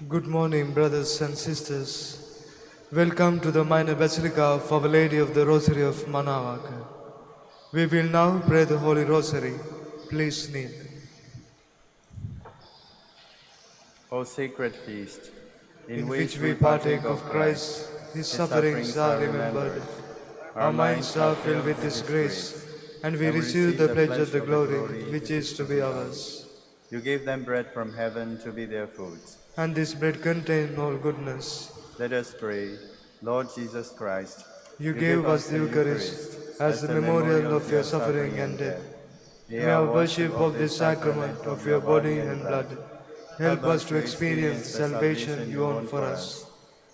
Good morning, brothers and sisters. Welcome to the Minor Basilica of Our Lady of the Rosary of Manawaka. We will now pray the Holy Rosary. Please kneel. O sacred feast, In in which which we we partake partake of of Christ, Christ, His His sufferings sufferings are are remembered. remembered. Our Our minds minds are are filled filled with with His His grace, grace, and we and we receive receive the the pledge of pledge the of the glory glory which which is is to to be be ours. ours. You gave them bread from heaven to be their food. And this bread contains all goodness. Let us pray. Lord Jesus Christ, You you give gave us us the the Eucharist Eucharist as as the the memorial memorial of of your your suffering suffering and and death. death. May May our our worship worship of of this this sacrament sacrament of of your your body body and and blood blood help help us us to to experience experience the the salvation salvation you you won won for for us us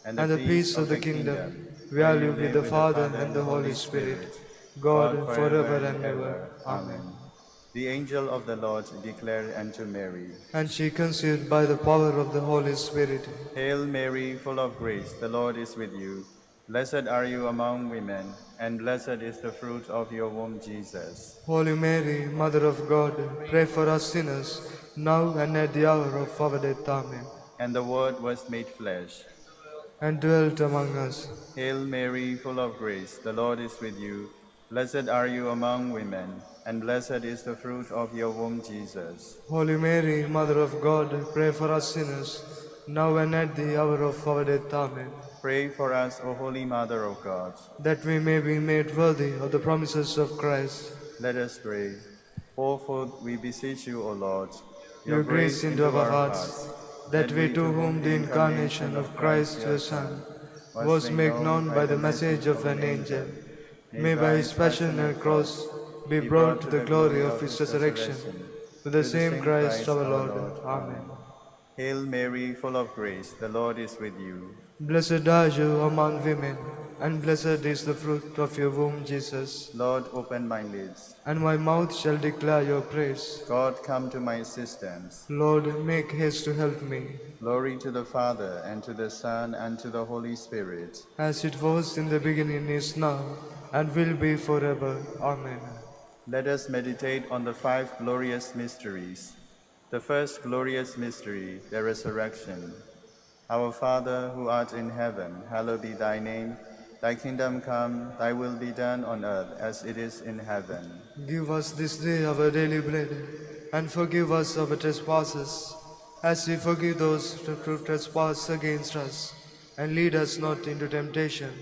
and the and the peace peace of of the the kingdom. kingdom, We where are you live with live the with the Father Father and and the the Holy Holy Spirit, Spirit, God God forever forever and and ever. ever. Amen. Amen. The angel of the Lord declared unto Mary, And she conceived by the power of the Holy Spirit. Hail Mary, full of grace, the Lord is with you. Blessed are you among women, and blessed is the fruit of your womb, Jesus. Holy Mary, Mother of God, pray for us sinners, now and at the hour of our death. Amen. And the Word was made flesh. And dwelt among us. Hail Mary, full of grace, the Lord is with you. Blessed are you among women, and blessed is the fruit of your womb, Jesus. Holy Mary, Mother of God, pray for us sinners, now and at the hour of our death. Amen. Pray for us, O Holy Mother of God. That we may be made worthy of the promises of Christ. Let us pray. Pour forth, we beseech you, O Lord, your Your grace grace into into our our hearts, hearts, that that we we, to to whom whom the the incarnation incarnation of of Christ Christ your your Son Son was made made known known by by the the message message of of an an angel, angel, may by his passion and cross be be brought brought to to the the glory glory of of his his resurrection, resurrection. through the Through the same same Christ Christ our our Lord. Lord. Amen. Amen. Hail Mary, full of grace, the Lord is with you. Blessed are you among women, and blessed is the fruit of your womb, Jesus. Lord, open my lips. And my mouth shall declare your praise. God, come to my assistance. Lord, make haste to help me. Glory to the Father, and to the Son, and to the Holy Spirit. As it was in the beginning, is now, and will be forever. Amen. Let us meditate on the five glorious mysteries. The first glorious mystery, the resurrection. Our Father, who art in heaven, hallowed be thy name. Thy kingdom come, thy will be done on earth as it is in heaven. Give us this day our daily bread, and forgive us our trespasses, as we forgive those who trespass against us. And lead us not into temptation,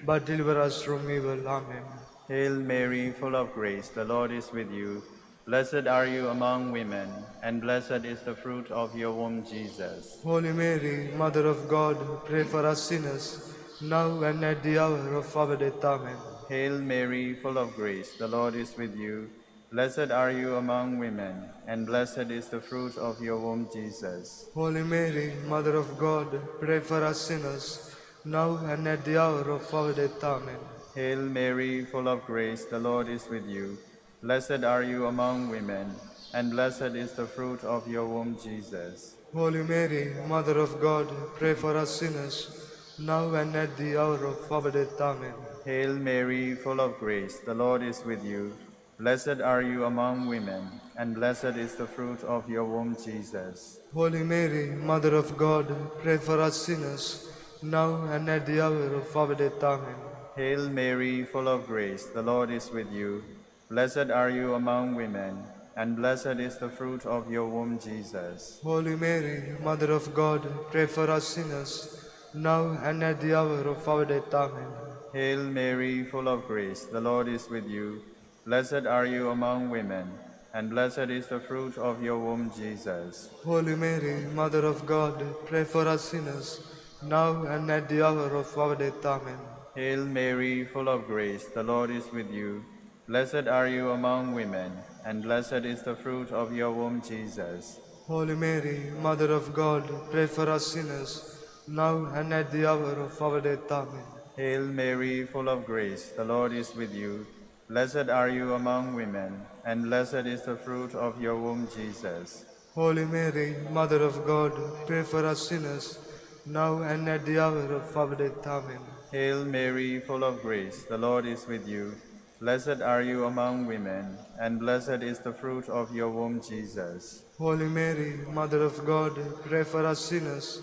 but deliver us from evil. Amen. Hail Mary, full of grace, the Lord is with you. Blessed are you among women, and blessed is the fruit of your womb, Jesus. Holy Mary, Mother of God, pray for us sinners, now and at the hour of our death. Amen. Hail Mary, full of grace, the Lord is with you. Blessed are you among women, and blessed is the fruit of your womb, Jesus. Holy Mary, Mother of God, pray for us sinners, now and at the hour of our death. Amen. Hail Mary, full of grace, the Lord is with you. Blessed are you among women, and blessed is the fruit of your womb, Jesus. Holy Mary, Mother of God, pray for us sinners, now and at the hour of our death. Amen. Hail Mary, full of grace, the Lord is with you. Blessed are you among women, and blessed is the fruit of your womb, Jesus. Holy Mary, Mother of God, pray for us sinners, now and at the hour of our death. Amen. Hail Mary, full of grace, the Lord is with you. Blessed are you among women, and blessed is the fruit of your womb, Jesus. Holy Mary, Mother of God, pray for us sinners, now and at the hour of our death. Amen. Hail Mary, full of grace, the Lord is with you. Blessed are you among women, and blessed is the fruit of your womb, Jesus. Holy Mary, Mother of God, pray for us sinners, now and at the hour of our death. Amen. Hail Mary, full of grace, the Lord is with you. Blessed are you among women, and blessed is the fruit of your womb, Jesus. Holy Mary, Mother of God, pray for us sinners, now and at the hour of our death. Amen. Hail Mary, full of grace, the Lord is with you. Blessed are you among women, and blessed is the fruit of your womb, Jesus. Holy Mary, Mother of God, pray for us sinners, now and at the hour of our death. Amen. Hail Mary, full of grace, the Lord is with you. Blessed are you among women, and blessed is the fruit of your womb, Jesus. Holy Mary, Mother of God, pray for us sinners,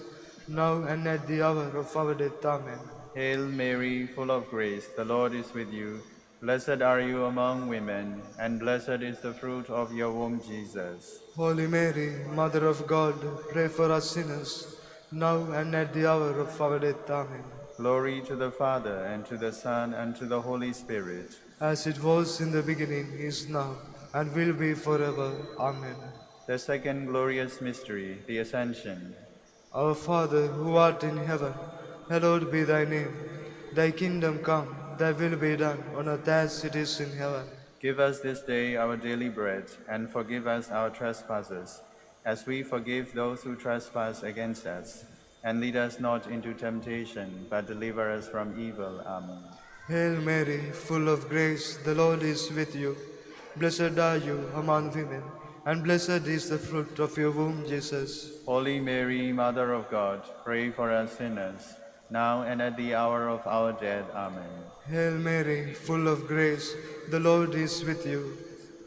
now and at the hour of our death. Amen. Hail Mary, full of grace, the Lord is with you. Blessed are you among women, and blessed is the fruit of your womb, Jesus. Holy Mary, Mother of God, pray for us sinners, now and at the hour of our death. Amen. Glory to the Father, and to the Son, and to the Holy Spirit. As it was in the beginning, is now, and will be forever. Amen. The second glorious mystery, the Ascension. Our Father, who art in heaven, hallowed be thy name. Thy kingdom come, thy will be done, on earth as it is in heaven. Give us this day our daily bread, and forgive us our trespasses, as we forgive those who trespass against us. And lead us not into temptation, but deliver us from evil. Amen. Hail Mary, full of grace, the Lord is with you. Blessed are you among women, and blessed is the fruit of your womb, Jesus. Holy Mary, Mother of God, pray for us sinners, now and at the hour of our death. Amen. Hail Mary, full of grace, the Lord is with you.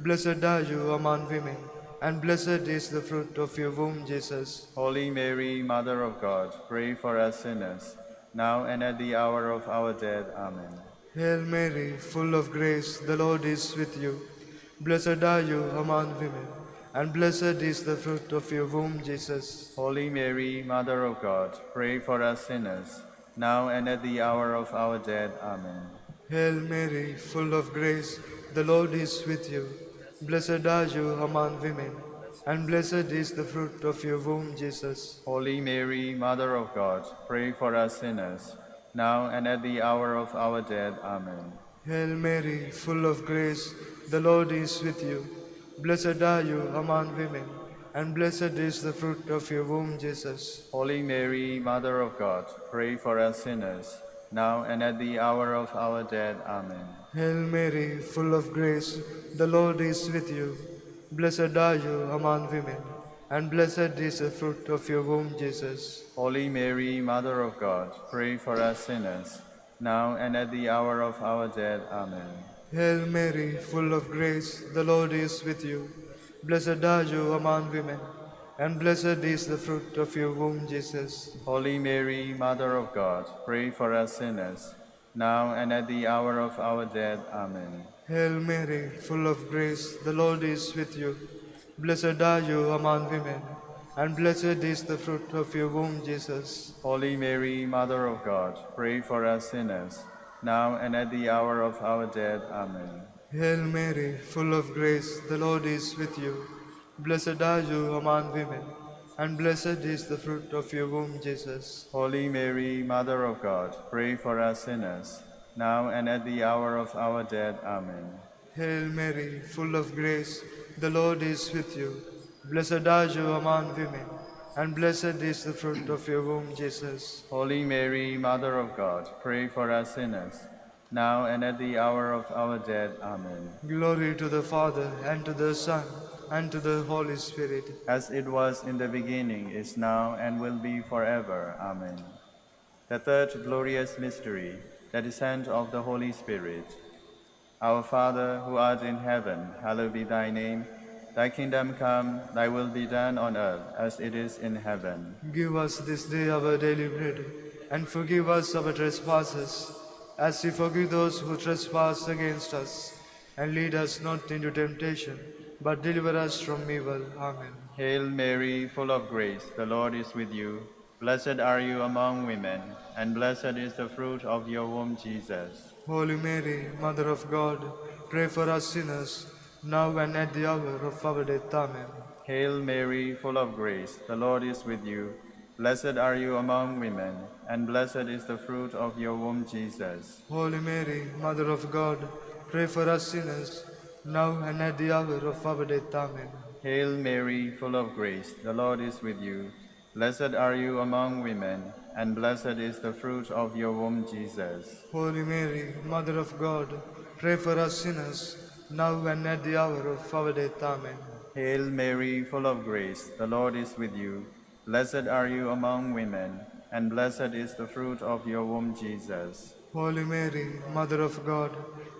Blessed are you among women, and blessed is the fruit of your womb, Jesus. Holy Mary, Mother of God, pray for us sinners, now and at the hour of our death. Amen. Hail Mary, full of grace, the Lord is with you. Blessed are you among women, and blessed is the fruit of your womb, Jesus. Holy Mary, Mother of God, pray for us sinners, now and at the hour of our death. Amen. Hail Mary, full of grace, the Lord is with you. Blessed are you among women, and blessed is the fruit of your womb, Jesus. Holy Mary, Mother of God, pray for us sinners, now and at the hour of our death. Amen. Hail Mary, full of grace, the Lord is with you. Blessed are you among women, and blessed is the fruit of your womb, Jesus. Holy Mary, Mother of God, pray for us sinners, now and at the hour of our death. Amen. Hail Mary, full of grace, the Lord is with you. Blessed are you among women, and blessed is the fruit of your womb, Jesus. Holy Mary, Mother of God, pray for us sinners, now and at the hour of our death. Amen. Hail Mary, full of grace, the Lord is with you. Blessed are you among women, and blessed is the fruit of your womb, Jesus. Holy Mary, Mother of God, pray for us sinners, now and at the hour of our death. Amen. Hail Mary, full of grace, the Lord is with you. Blessed are you among women, and blessed is the fruit of your womb, Jesus. Holy Mary, Mother of God, pray for us sinners, now and at the hour of our death. Amen. Hail Mary, full of grace, the Lord is with you. Blessed are you among women, and blessed is the fruit of your womb, Jesus. Holy Mary, Mother of God, pray for us sinners, now and at the hour of our death. Amen. Hail Mary, full of grace, the Lord is with you. Blessed are you among women, and blessed is the fruit of your womb, Jesus. Holy Mary, Mother of God, pray for us sinners, now and at the hour of our death. Amen. Glory to the Father, and to the Son, and to the Holy Spirit. As it was in the beginning, is now, and will be forever. Amen. The third glorious mystery, the descent of the Holy Spirit. Our Father, who art in heaven, hallowed be thy name. Thy kingdom come, thy will be done on earth as it is in heaven. Give us this day our daily bread, and forgive us our trespasses, as we forgive those who trespass against us. And lead us not into temptation, but deliver us from evil. Amen. Hail Mary, full of grace, the Lord is with you. Blessed are you among women, and blessed is the fruit of your womb, Jesus. Holy Mary, Mother of God, pray for us sinners, now and at the hour of our death. Amen. Hail Mary, full of grace, the Lord is with you. Blessed are you among women, and blessed is the fruit of your womb, Jesus. Holy Mary, Mother of God, pray for us sinners, now and at the hour of our death. Amen. Hail Mary, full of grace, the Lord is with you. Blessed are you among women, and blessed is the fruit of your womb, Jesus. Holy Mary, Mother of God, pray for us sinners, now and at the hour of our death. Amen. Hail Mary, full of grace, the Lord is with you. Blessed are you among women, and blessed is the fruit of your womb, Jesus. Holy Mary, Mother of God,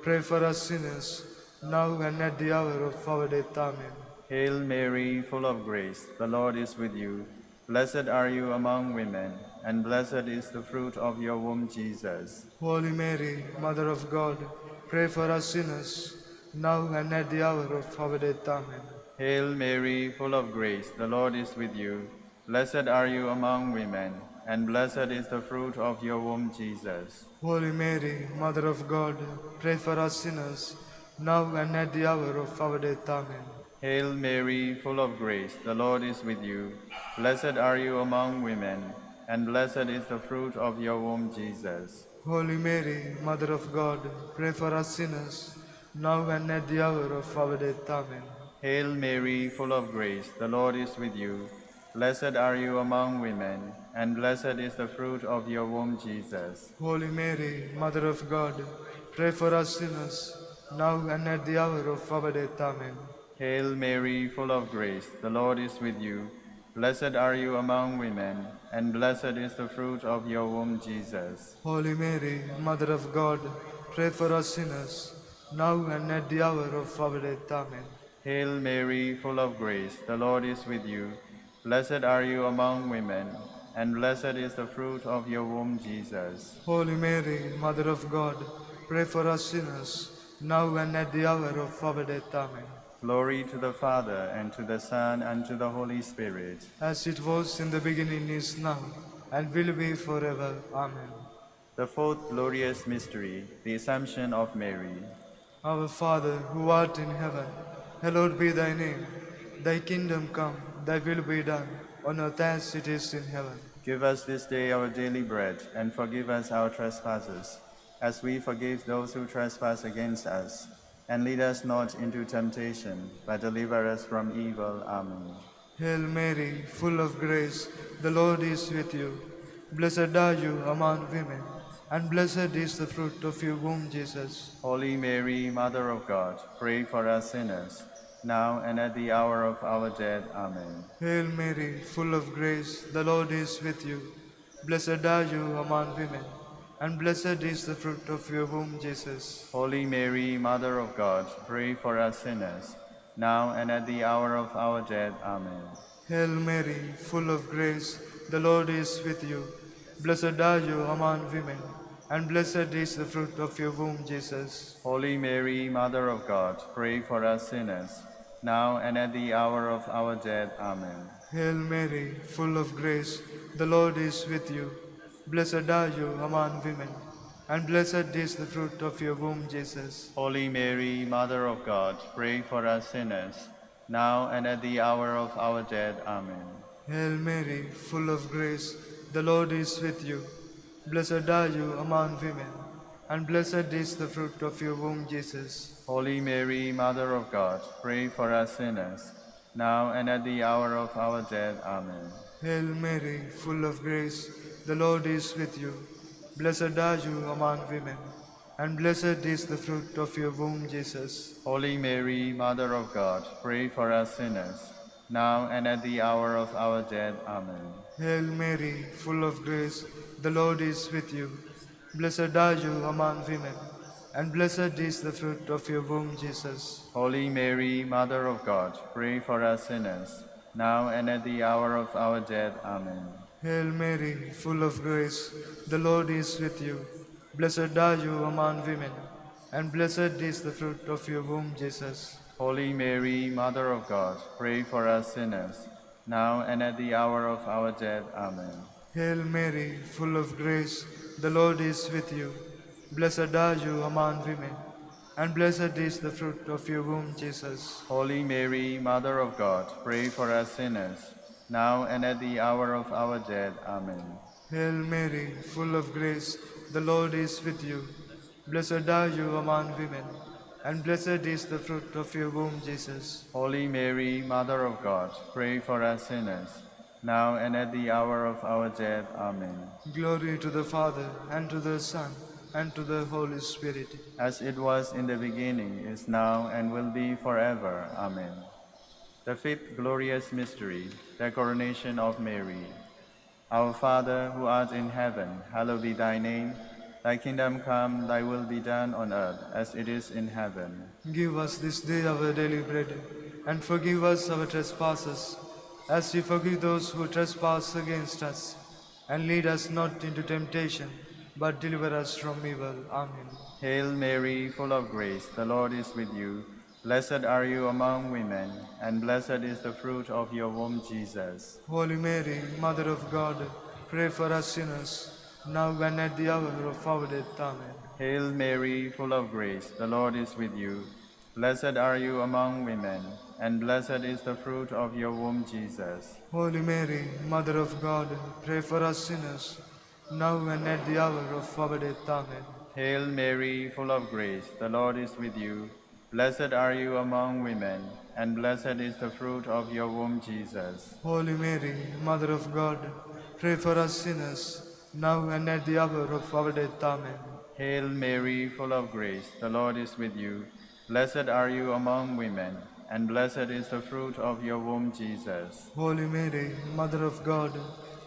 pray for us sinners, now and at the hour of our death. Amen. Hail Mary, full of grace, the Lord is with you. Blessed are you among women, and blessed is the fruit of your womb, Jesus. Holy Mary, Mother of God, pray for us sinners, now and at the hour of our death. Amen. Hail Mary, full of grace, the Lord is with you. Blessed are you among women, and blessed is the fruit of your womb, Jesus. Holy Mary, Mother of God, pray for us sinners, now and at the hour of our death. Amen. Hail Mary, full of grace, the Lord is with you. Blessed are you among women, and blessed is the fruit of your womb, Jesus. Holy Mary, Mother of God, pray for us sinners, now and at the hour of our death. Amen. Hail Mary, full of grace, the Lord is with you. Blessed are you among women, and blessed is the fruit of your womb, Jesus. Holy Mary, Mother of God, pray for us sinners, now and at the hour of our death. Amen. Hail Mary, full of grace, the Lord is with you. Blessed are you among women, and blessed is the fruit of your womb, Jesus. Holy Mary, Mother of God, pray for us sinners, now and at the hour of our death. Amen. Hail Mary, full of grace, the Lord is with you. Blessed are you among women, and blessed is the fruit of your womb, Jesus. Holy Mary, Mother of God, pray for us sinners, now and at the hour of our death. Amen. Glory to the Father, and to the Son, and to the Holy Spirit. As it was in the beginning, is now, and will be forever. Amen. The fourth glorious mystery, the Assumption of Mary. Our Father, who art in heaven, hallowed be thy name. Thy kingdom come, thy will be done, on earth as it is in heaven. Give us this day our daily bread, and forgive us our trespasses, as we forgive those who trespass against us. And lead us not into temptation, but deliver us from evil. Amen. Hail Mary, full of grace, the Lord is with you. Blessed are you among women, and blessed is the fruit of your womb, Jesus. Holy Mary, Mother of God, pray for us sinners, now and at the hour of our death. Amen. Hail Mary, full of grace, the Lord is with you. Blessed are you among women, and blessed is the fruit of your womb, Jesus. Holy Mary, Mother of God, pray for us sinners, now and at the hour of our death. Amen. Hail Mary, full of grace, the Lord is with you. Blessed are you among women, and blessed is the fruit of your womb, Jesus. Holy Mary, Mother of God, pray for us sinners, now and at the hour of our death. Amen. Hail Mary, full of grace, the Lord is with you. Blessed are you among women, and blessed is the fruit of your womb, Jesus. Holy Mary, Mother of God, pray for us sinners, now and at the hour of our death. Amen. Hail Mary, full of grace, the Lord is with you. Blessed are you among women, and blessed is the fruit of your womb, Jesus. Holy Mary, Mother of God, pray for us sinners, now and at the hour of our death. Amen. Hail Mary, full of grace, the Lord is with you. Blessed are you among women, and blessed is the fruit of your womb, Jesus. Holy Mary, Mother of God, pray for us sinners, now and at the hour of our death. Amen. Hail Mary, full of grace, the Lord is with you. Blessed are you among women, and blessed is the fruit of your womb, Jesus. Holy Mary, Mother of God, pray for us sinners, now and at the hour of our death. Amen. Hail Mary, full of grace, the Lord is with you. Blessed are you among women, and blessed is the fruit of your womb, Jesus. Holy Mary, Mother of God, pray for us sinners, now and at the hour of our death. Amen. Hail Mary, full of grace, the Lord is with you. Blessed are you among women, and blessed is the fruit of your womb, Jesus. Holy Mary, Mother of God, pray for us sinners, now and at the hour of our death. Amen. Hail Mary, full of grace, the Lord is with you. Blessed are you among women, and blessed is the fruit of your womb, Jesus. Holy Mary, Mother of God, pray for us sinners, now and at the hour of our death. Amen. Glory to the Father, and to the Son, and to the Holy Spirit. As it was in the beginning, is now, and will be forever. Amen. The fifth glorious mystery, the coronation of Mary. Our Father, who art in heaven, hallowed be thy name. Thy kingdom come, thy will be done on earth as it is in heaven. Give us this day our daily bread, and forgive us our trespasses, as we forgive those who trespass against us. And lead us not into temptation, but deliver us from evil. Amen. Hail Mary, full of grace, the Lord is with you. Blessed are you among women, and blessed is the fruit of your womb, Jesus. Holy Mary, Mother of God, pray for us sinners, now and at the hour of our death. Amen. Hail Mary, full of grace, the Lord is with you. Blessed are you among women, and blessed is the fruit of your womb, Jesus. Holy Mary, Mother of God, pray for us sinners, now and at the hour of our death. Amen. Hail Mary, full of grace, the Lord is with you. Blessed are you among women, and blessed is the fruit of your womb, Jesus. Holy Mary, Mother of God, pray for us sinners, now and at the hour of our death. Amen. Hail Mary, full of grace, the Lord is with you. Blessed are you among women, and blessed is the fruit of your womb, Jesus. Holy Mary, Mother of God,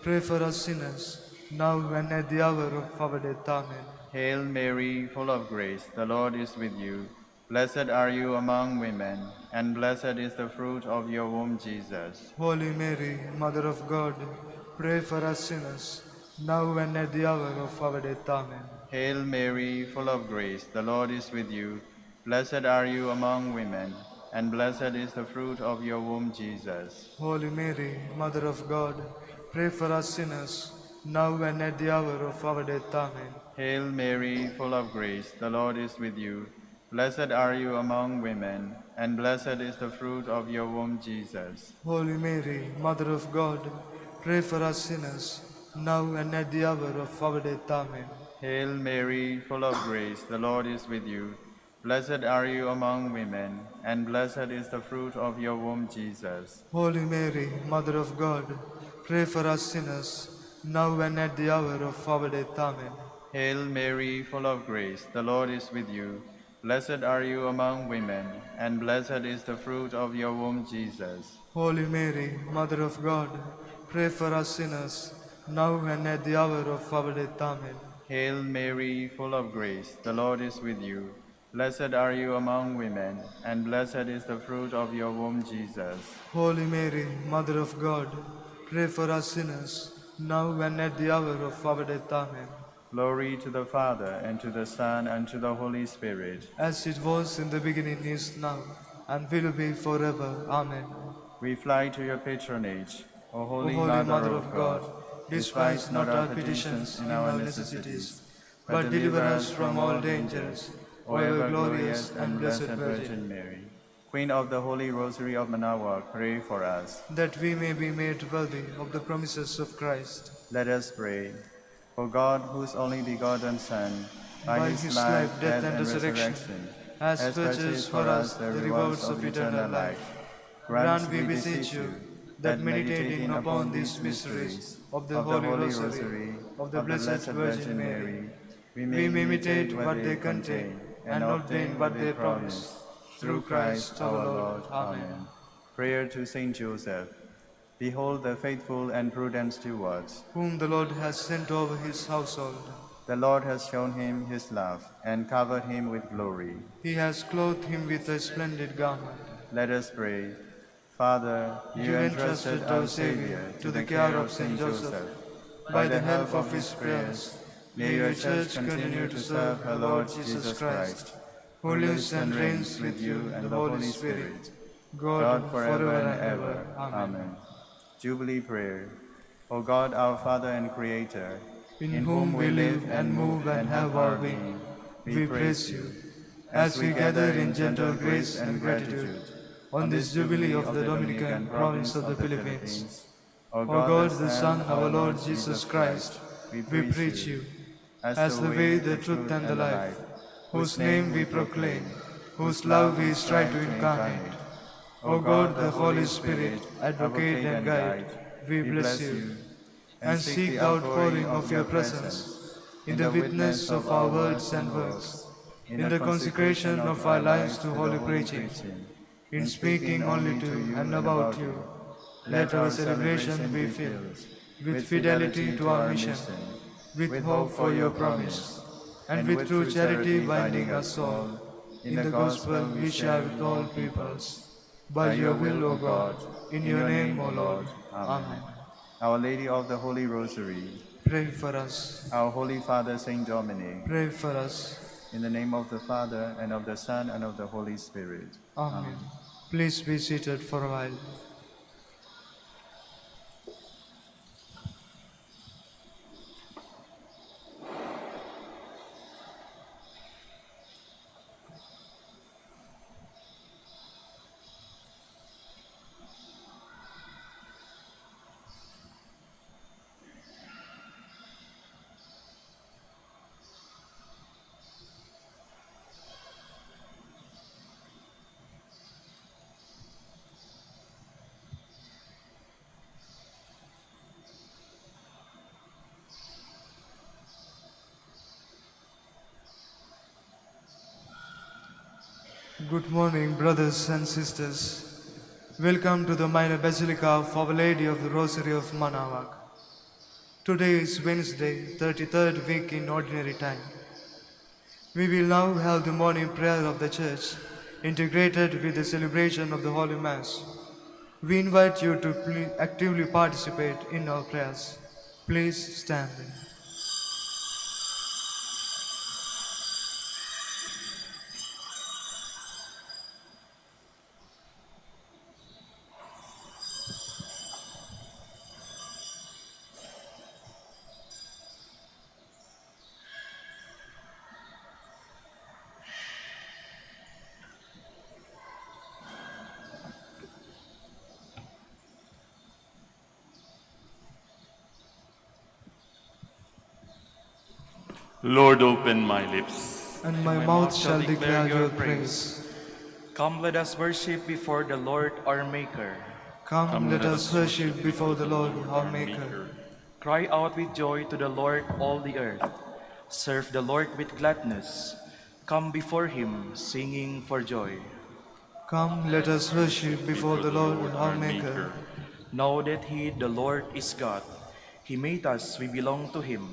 pray for us sinners, now and at the hour of our death. Amen. Hail Mary, full of grace, the Lord is with you. Blessed are you among women, and blessed is the fruit of your womb, Jesus. Holy Mary, Mother of God, pray for us sinners, now and at the hour of our death. Amen. Hail Mary, full of grace, the Lord is with you. Blessed are you among women, and blessed is the fruit of your womb, Jesus. Holy Mary, Mother of God, pray for us sinners, now and at the hour of our death. Amen. Hail Mary, full of grace, the Lord is with you. Blessed are you among women, and blessed is the fruit of your womb, Jesus. Holy Mary, Mother of God, pray for us sinners, now and at the hour of our death. Amen. Hail Mary, full of grace, the Lord is with you. Blessed are you among women, and blessed is the fruit of your womb, Jesus. Holy Mary, Mother of God, pray for us sinners, now and at the hour of our death. Amen. Hail Mary, full of grace, the Lord is with you. Blessed are you among women, and blessed is the fruit of your womb, Jesus. Holy Mary, Mother of God, pray for us sinners, now and at the hour of our death. Amen. Hail Mary, full of grace, the Lord is with you. Blessed are you among women, and blessed is the fruit of your womb, Jesus. Holy Mary, Mother of God, pray for us sinners, now and at the hour of our death. Amen. Glory to the Father, and to the Son, and to the Holy Spirit. As it was in the beginning, is now, and will be forever. Amen. We fly to your patronage, O Holy, O Mother of God. Despise not our petitions in our necessities, but deliver us from all dangers, O ever glorious and blessed Virgin Mary. Queen of the Holy Rosary of Manaoag, pray for us. That we may be made worthy of the promises of Christ. Let us pray. For God, whose only begotten Son, by his life, death, and resurrection, has purchased for us the rewards of eternal life, grant, we beseech you, that meditating upon these mysteries of the Holy Rosary of the Blessed Virgin Mary, we may imitate what they contain and obtain what they promise. Through Christ our Lord. Amen. Prayer to Saint Joseph. Behold the faithful and prudent stewards, whom the Lord has sent over his household. The Lord has shown him his love and covered him with glory. He has clothed him with a splendid garment. Let us pray. Father, you entrusted our Savior to the care of Saint Joseph. By the help of his prayers, may your Church continue to serve her Lord Jesus Christ, who lives and reigns with you and the Holy Spirit, God forever and ever. Amen. Jubilee Prayer. O God, our Father and Creator, in whom we live and move and have our being, we praise you. As we gather in gentle grace and gratitude on this Jubilee of the Dominican province of the Philippines, O God, the Son of our Lord Jesus Christ, we preach you as the way, the truth, and the life, whose name we proclaim, whose love we strive to incarnate. O God, the Holy Spirit, advocate and guide, we bless you, and seek the outpouring of your presence in the witness of our words and works, in the consecration of our lives to holy preaching, in speaking only to and about you. Let our celebration be filled with fidelity to our mission, with hope for your promise, and with true charity binding us all in the gospel we share with all peoples. by your will, O God, in your name, O Lord. Amen. Our Lady of the Holy Rosary, Pray for us. our Holy Father Saint Dominic, Pray for us. in the name of the Father, and of the Son, and of the Holy Spirit. Amen. Please be seated for a while. Good morning, brothers and sisters. Welcome to the Minor Basilica of Our Lady of the Rosary of Manawag. Today is Wednesday, 33rd week in Ordinary Time. We will now have the morning prayer of the Church, integrated with the celebration of the Holy Mass. We invite you to actively participate in our prayers. Please stand. Lord, open my lips, And my mouth shall declare your praise. Come, let us worship before the Lord our Maker. Come, let us worship before the Lord our Maker. Cry out with joy to the Lord, all the earth. Serve the Lord with gladness. Come before him, singing for joy. Come, let us worship before the Lord our Maker. Know that he, the Lord, is God. He made us, we belong to him.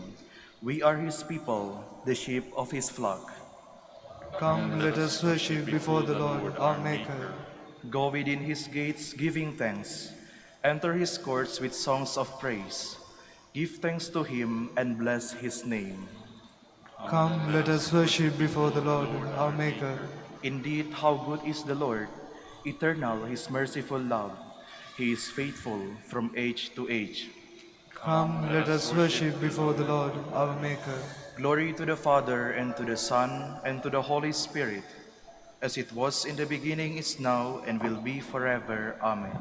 We are his people, the sheep of his flock. Come, let us worship before the Lord our Maker. Go within his gates, giving thanks. Enter his courts with songs of praise. Give thanks to him and bless his name. Come, let us worship before the Lord our Maker. Indeed, how good is the Lord, eternal his merciful love. He is faithful from age to age. Come, let us worship before the Lord our Maker. Glory to the Father, and to the Son, and to the Holy Spirit, as it was in the beginning, is now, and will be forever. Amen.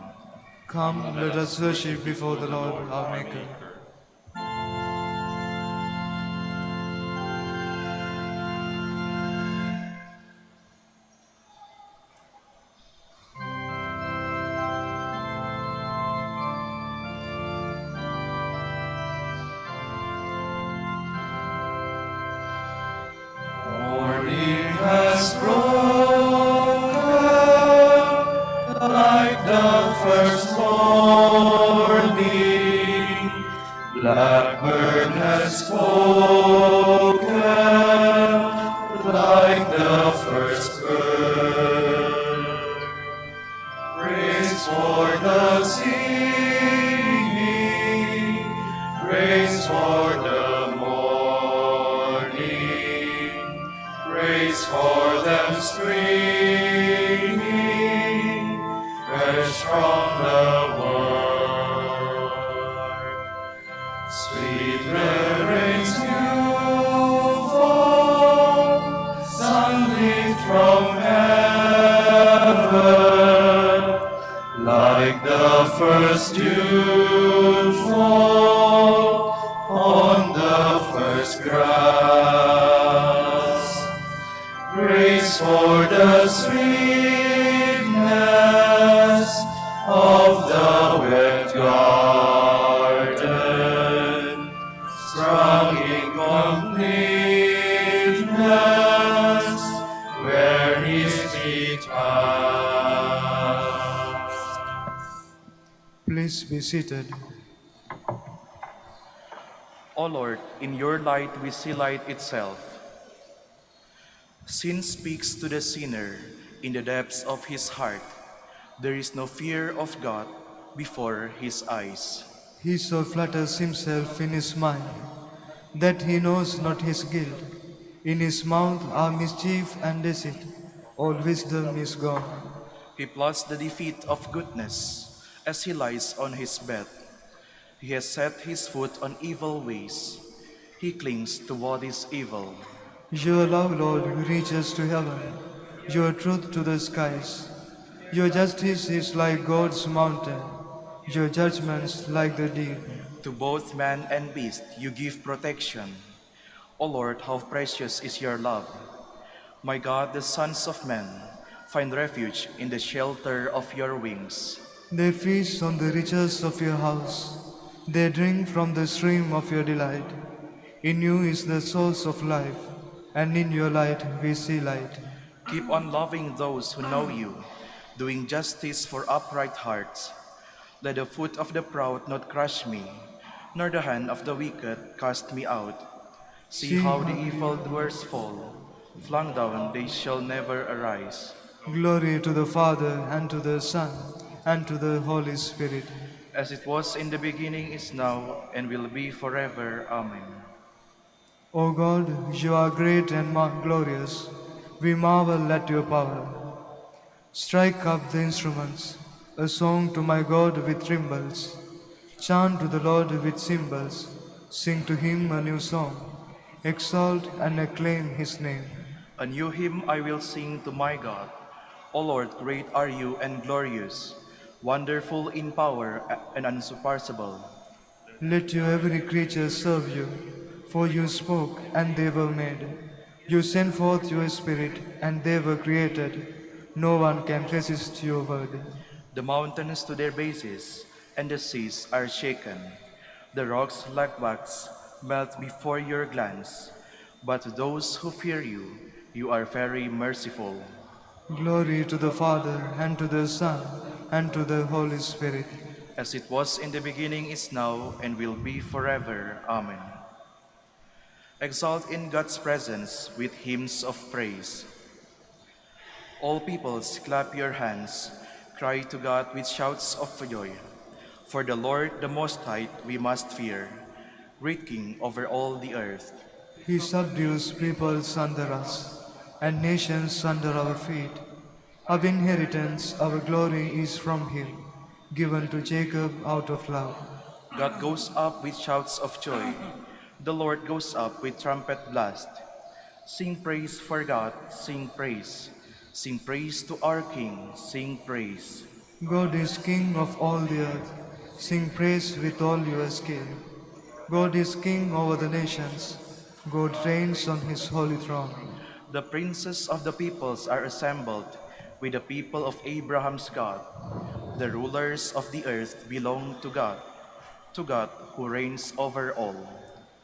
Come, let us worship before the Lord our Maker. Blackbird has spoken like the first bird. Praise for the singing, praise for the morning, praise for them springing fresh from the word. Sweet rains new fall, sunlit from heaven, like the first dew fall on the first grass. Praise for the sweetness of the wet garden, sprung in completeness where his feet passed. Please be seated. O Lord, in your light we see light itself. Sin speaks to the sinner in the depths of his heart, There is no fear of God before his eyes. He so flatters himself in his mind that he knows not his guilt. In his mouth are mischief and deceit. All wisdom is gone. He plots the defeat of goodness as he lies on his bed. He has set his foot on evil ways. He clings to what is evil. Your love, Lord, reaches to heaven, your truth to the skies. Your justice is like God's mountain, your judgments like the deep. To both man and beast you give protection. O Lord, how precious is your love. My God, the sons of men find refuge in the shelter of your wings. They feast on the riches of your house. They drink from the stream of your delight. In you is the source of life, and in your light we see light. Keep on loving those who know you, doing justice for upright hearts. Let the foot of the proud not crush me, nor the hand of the wicked cast me out. See how the evildoers fall. Flung down, they shall never arise. Glory to the Father, and to the Son, and to the Holy Spirit. As it was in the beginning, is now, and will be forever. Amen. O God, you are great and glorious. We marvel at your power. Strike up the instruments, a song to my God with timbrels. Chant to the Lord with cymbals. Sing to him a new song. Exalt and acclaim his name. A new hymn I will sing to my God. O Lord, great are you and glorious, wonderful in power and unsurpassable. Let your every creature serve you, for you spoke and they were made. You sent forth your spirit and they were created. No one can resist your word. The mountains to their bases, and the seas are shaken. The rocks like wax melt before your glance. But to those who fear you, you are very merciful. Glory to the Father, and to the Son, and to the Holy Spirit. As it was in the beginning, is now, and will be forever. Amen. Exalt in God's presence with hymns of praise. All peoples, clap your hands, cry to God with shouts of joy. For the Lord, the Most High, we must fear, great King over all the earth. He subdues peoples under us, and nations under our feet. Our inheritance, our glory is from him, given to Jacob out of love. God goes up with shouts of joy. The Lord goes up with trumpet blast. Sing praise for God, sing praise. Sing praise to our King, sing praise. God is King of all the earth. Sing praise with all your skill. God is King over the nations. God reigns on his holy throne. The princes of the peoples are assembled with the people of Abraham's God. The rulers of the earth belong to God who reigns over all.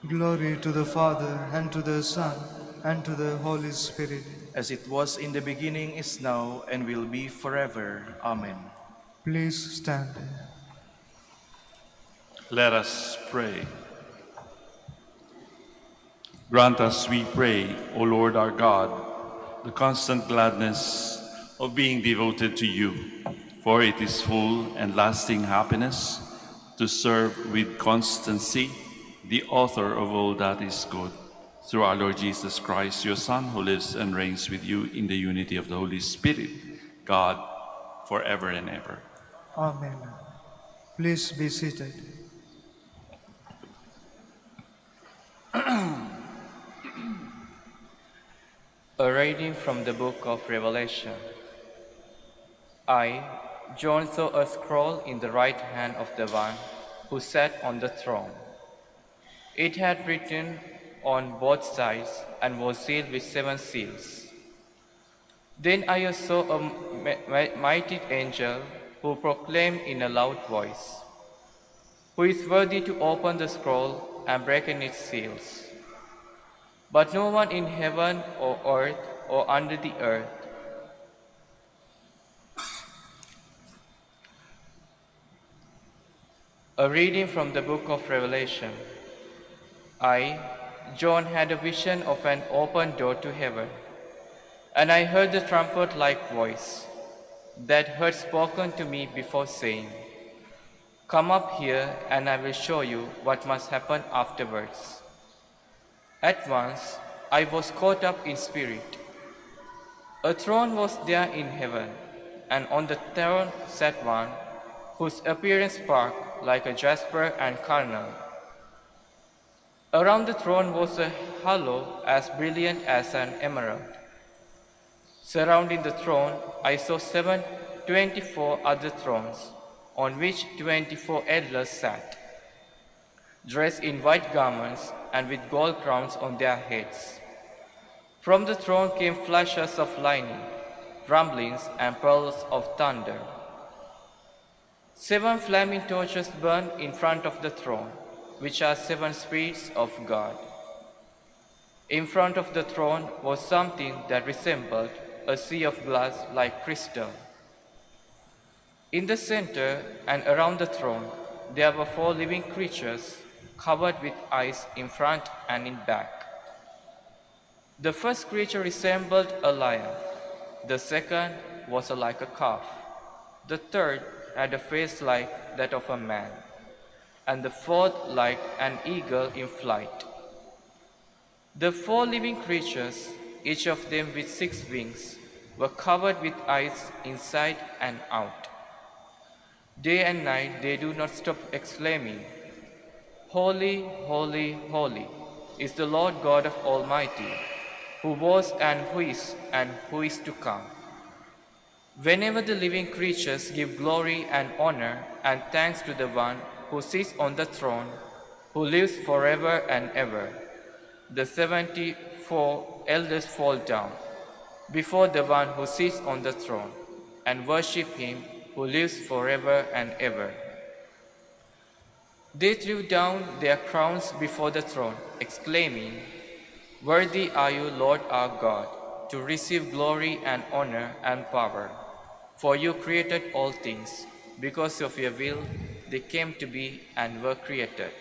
Glory to the Father, and to the Son, and to the Holy Spirit. As it was in the beginning, is now, and will be forever. Amen. Please stand. Let us pray. Grant us, we pray, O Lord our God, the constant gladness of being devoted to you, for it is full and lasting happiness to serve with constancy the author of all that is good, through our Lord Jesus Christ, your Son, who lives and reigns with you in the unity of the Holy Spirit, God, forever and ever. Amen. Please be seated. A reading from the book of Revelation. I, John, saw a scroll in the right hand of the one who sat on the throne. It had written on both sides and was sealed with 7 seals. Then I saw a mighty angel who proclaimed in a loud voice, "Who is worthy to open the scroll and break its seals?" But no one in heaven or earth or under the earth A reading from the book of Revelation. I, John, had a vision of an open door to heaven, and I heard the trumpet-like voice. that heard spoken to me before, saying, "Come up here, and I will show you what must happen afterwards." At once I was caught up in spirit. A throne was there in heaven, and on the throne sat one, whose appearance sparkled like a jasper and carnel. Around the throne was a halo as brilliant as an emerald. Surrounding the throne, I saw 24 other thrones, on which 24 elders sat, dressed in white garments and with gold crowns on their heads. From the throne came flashes of lightning, rumblings, and peals of thunder. 7 flaming torches burned in front of the throne, which are 7 spirits of God. In front of the throne was something that resembled a sea of glass like crystal. In the center and around the throne, there were 4 living creatures covered with eyes in front and in back. The first creature resembled a lion, the second was like a calf, the third had a face like that of a man, and the fourth like an eagle in flight. The 4 living creatures, each of them with 6 wings, were covered with eyes inside and out. Day and night they do not stop exclaiming, "Holy, holy, holy is the Lord God of Almighty, who was and who is to come." Whenever the living creatures give glory and honor and thanks to the one who sits on the throne, who lives forever and ever, the 74 elders fall down before the one who sits on the throne and worship him who lives forever and ever. They threw down their crowns before the throne, exclaiming, "Worthy are you, Lord our God, to receive glory and honor and power. For you created all things. Because of your will, they came to be and were created."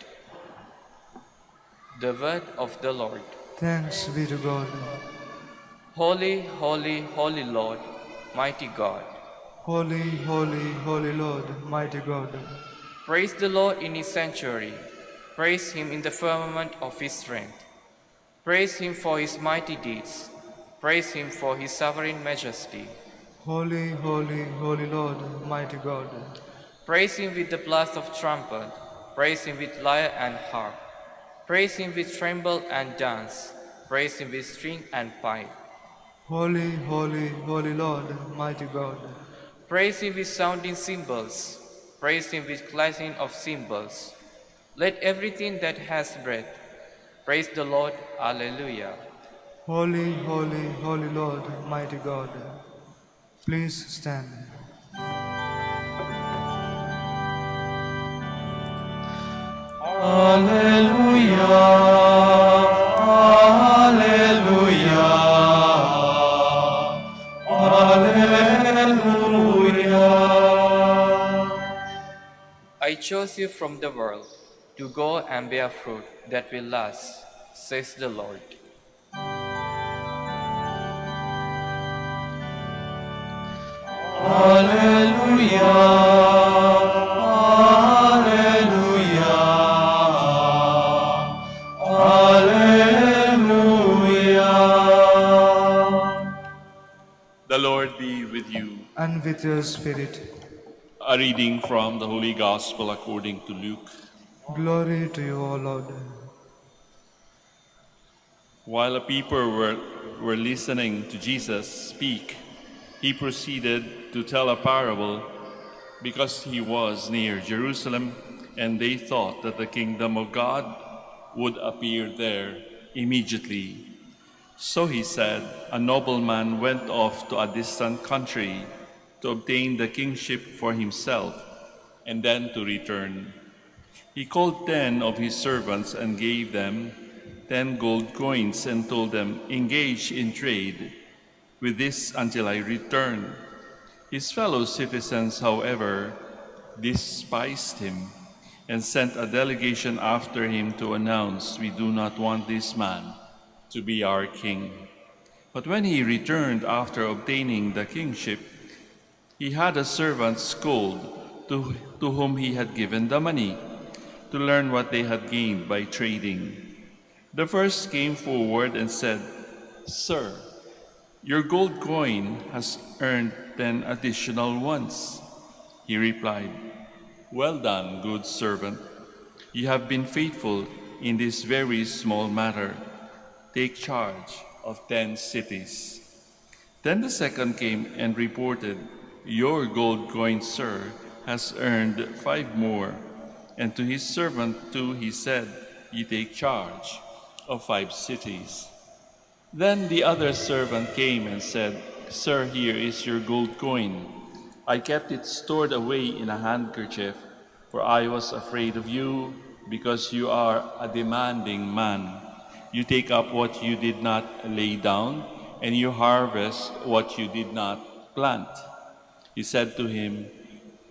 The word of the Lord. Thanks be to God. Holy, holy, holy Lord, mighty God. Holy, holy, holy Lord, mighty God. Praise the Lord in his sanctuary. Praise him in the firmament of his strength. Praise him for his mighty deeds. Praise him for his sovereign majesty. Holy, holy, holy Lord, mighty God. Praise him with the blast of trumpet. Praise him with lyre and harp. Praise him with timbrel and dance. Praise him with string and pipe. Holy, holy, holy Lord, mighty God. Praise him with sounding cymbals. Praise him with clashing of cymbals. Let everything that has breath praise the Lord. Alleluia. Holy, holy, holy Lord, mighty God. Please stand. I chose you from the world to go and bear fruit that will last, says the Lord. The Lord be with you. And with your spirit. A reading from the Holy Gospel according to Luke. Glory to you, O Lord. While the people were listening to Jesus speak, he proceeded to tell a parable because he was near Jerusalem and they thought that the kingdom of God would appear there immediately. So he said, a nobleman went off to a distant country to obtain the kingship for himself and then to return. He called 10 of his servants and gave them 10 gold coins and told them, "Engage in trade with this until I return." His fellow citizens, however, despised him and sent a delegation after him to announce, "We do not want this man to be our king." But when he returned after obtaining the kingship, He had a servant scold to whom he had given the money to learn what they had gained by trading. The first came forward and said, "Sir, your gold coin has earned 10 additional ones." He replied, "Well done, good servant. You have been faithful in this very small matter. Take charge of 10 cities." Then the second came and reported, "Your gold coin, sir, has earned 5 more." And to his servant too he said, "You take charge of 5 cities." Then the other servant came and said, "Sir, here is your gold coin. I kept it stored away in a handkerchief, for I was afraid of you, because you are a demanding man. You take up what you did not lay down, and you harvest what you did not plant." He said to him,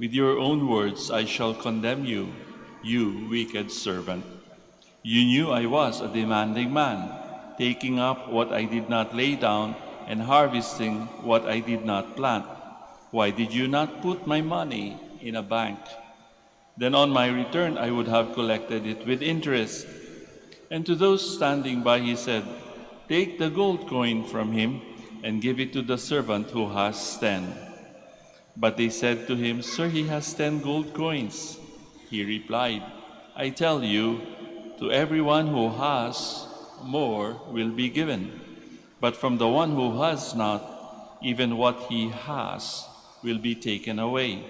"With your own words I shall condemn you, you wicked servant. You knew I was a demanding man, taking up what I did not lay down and harvesting what I did not plant. Why did you not put my money in a bank? Then on my return I would have collected it with interest." And to those standing by he said, "Take the gold coin from him and give it to the servant who has 10. But they said to him, "Sir, he has 10 gold coins." He replied, "I tell you, to everyone who has, more will be given. But from the one who has not, even what he has will be taken away.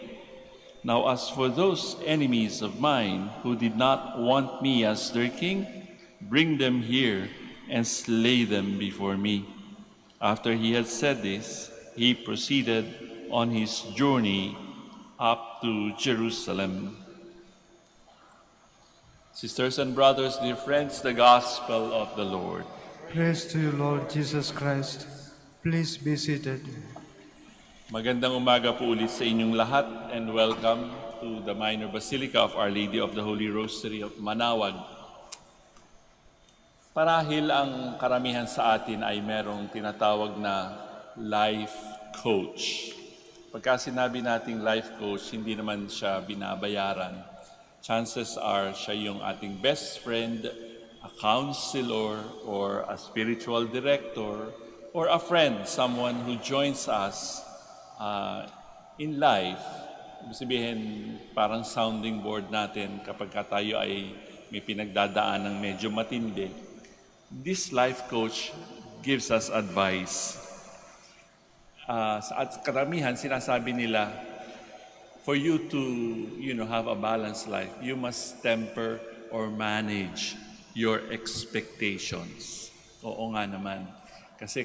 Now as for those enemies of mine who did not want me as their king, bring them here and slay them before me." After he had said this, he proceeded on his journey up to Jerusalem. Sisters and brothers, dear friends, the gospel of the Lord. Praise to you, Lord Jesus Christ. Please be seated. Magandang umaga po ulit sa inyong lahat and welcome to the Minor Basilica of Our Lady of the Holy Rosary of Manaoag. Marahil ang karamihan sa atin ay merong tinatawag na life coach. Pagka sinabi nating life coach, hindi naman siya binabayaran. Chances are siya yung ating best friend, a counselor, or a spiritual director, or a friend, someone who joins us in life. Ibig sabihin, parang sounding board natin kapag tayo ay may pinagdadaan ng medyo matindi. This life coach gives us advice. Sa karamihan, sinasabi nila, for you to, have a balanced life, you must temper or manage your expectations. Oo nga naman. Kasi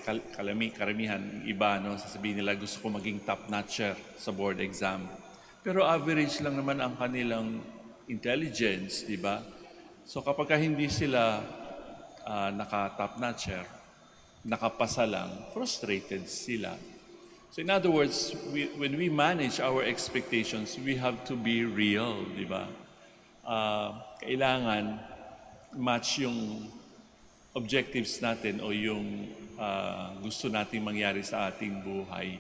karamihan, iba, sasabihin nila, gusto ko maging top-notcher sa board exam. Pero average lang naman ang kanilang intelligence, di ba? So kapag hindi sila naka-top-notcher, nakapasa lang, frustrated sila. So in other words, when we manage our expectations, we have to be real, di ba? Kailangan match yung objectives natin o yung gusto nating mangyari sa ating buhay,